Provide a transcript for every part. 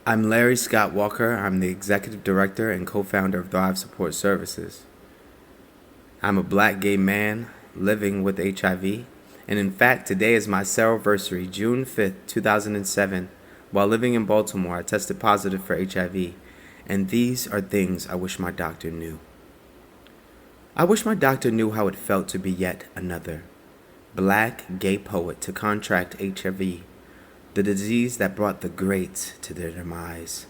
I'm Larry Scott Walker. I'm the executive director and co-founder of Thrive Support Services. I'm a black gay man living with HIV, and in fact, today is my Seroversary, June 5th, 2007. While living in Baltimore, I tested positive for HIV, and these are things I wish my doctor knew. I wish my doctor knew how it felt to be yet another black gay poet to contract HIV, the disease that brought the greats to their demise.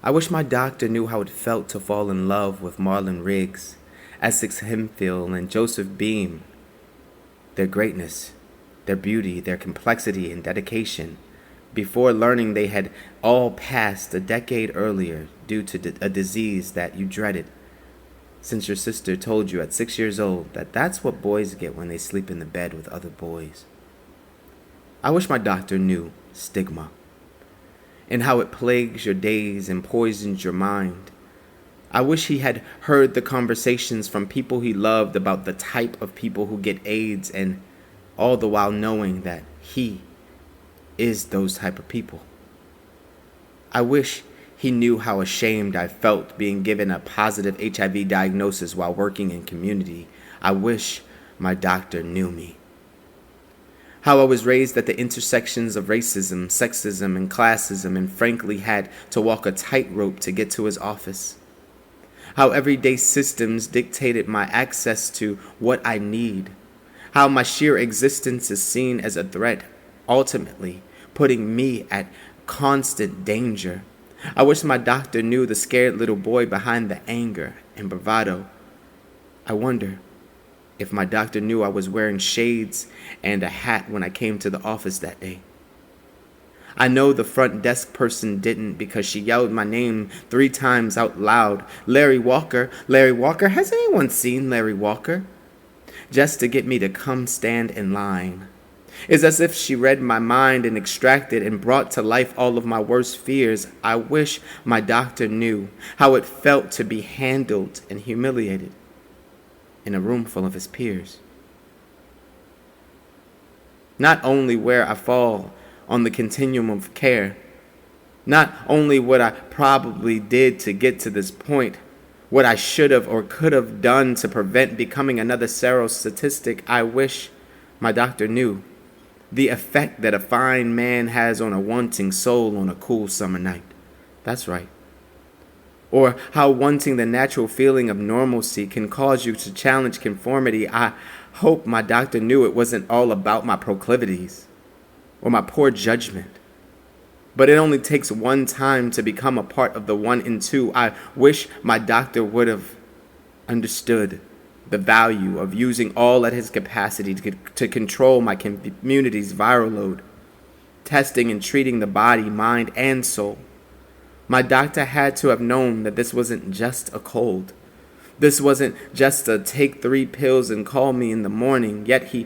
I wish my doctor knew how it felt to fall in love with Marlon Riggs, Essex Hemphill, and Joseph Beam. Their greatness, their beauty, their complexity and dedication, before learning they had all passed a decade earlier due to a disease that you dreaded, since your sister told you at 6 years old that that's what boys get when they sleep in the bed with other boys. I wish my doctor knew stigma and how it plagues your days and poisons your mind. I wish he had heard the conversations from people he loved about the type of people who get AIDS, and all the while knowing that he is those type of people. I wish he knew how ashamed I felt being given a positive HIV diagnosis while working in community. I wish my doctor knew me. How I was raised at the intersections of racism, sexism, and classism, and frankly had to walk a tightrope to get to his office. How everyday systems dictated my access to what I need. How my sheer existence is seen as a threat, ultimately putting me at constant danger. I wish my doctor knew the scared little boy behind the anger and bravado. I wonder if my doctor knew I was wearing shades and a hat when I came to the office that day. I know the front desk person didn't, because she yelled my name 3 times out loud. Larry Walker, Larry Walker, has anyone seen Larry Walker? Just to get me to come stand in line. It's as if she read my mind and extracted and brought to life all of my worst fears. I wish my doctor knew how it felt to be handled and humiliated in a room full of his peers. Not only where I fall on the continuum of care, not only what I probably did to get to this point, what I should have or could have done to prevent becoming another Sero statistic, I wish my doctor knew the effect that a fine man has on a wanting soul on a cool summer night. That's right. Or how wanting the natural feeling of normalcy can cause you to challenge conformity. I hope my doctor knew it wasn't all about my proclivities or my poor judgment, but it only takes one time to become a part of the 1 and 2. I wish my doctor would have understood the value of using all at his capacity to control my community's viral load, testing and treating the body, mind, and soul. My doctor had to have known that this wasn't just a cold. This wasn't just a take 3 pills and call me in the morning, yet he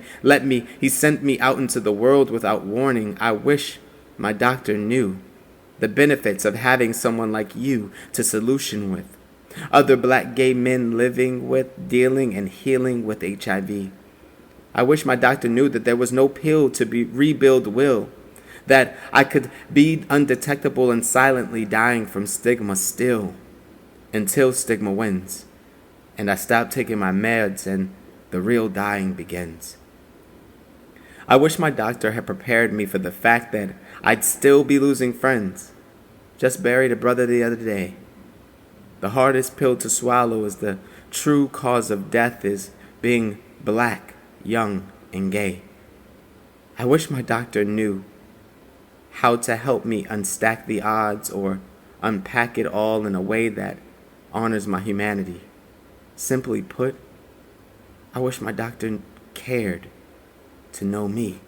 sent me out into the world without warning. I wish my doctor knew the benefits of having someone like you to solution with. Other black gay men living with, dealing, and healing with HIV. I wish my doctor knew that there was no pill to rebuild will, that I could be undetectable and silently dying from stigma still, until stigma wins, and I stop taking my meds and the real dying begins. I wish my doctor had prepared me for the fact that I'd still be losing friends. Just buried a brother the other day. The hardest pill to swallow is the true cause of death is being black, young, and gay. I wish my doctor knew how to help me unstack the odds or unpack it all in a way that honors my humanity. Simply put, I wish my doctor cared to know me.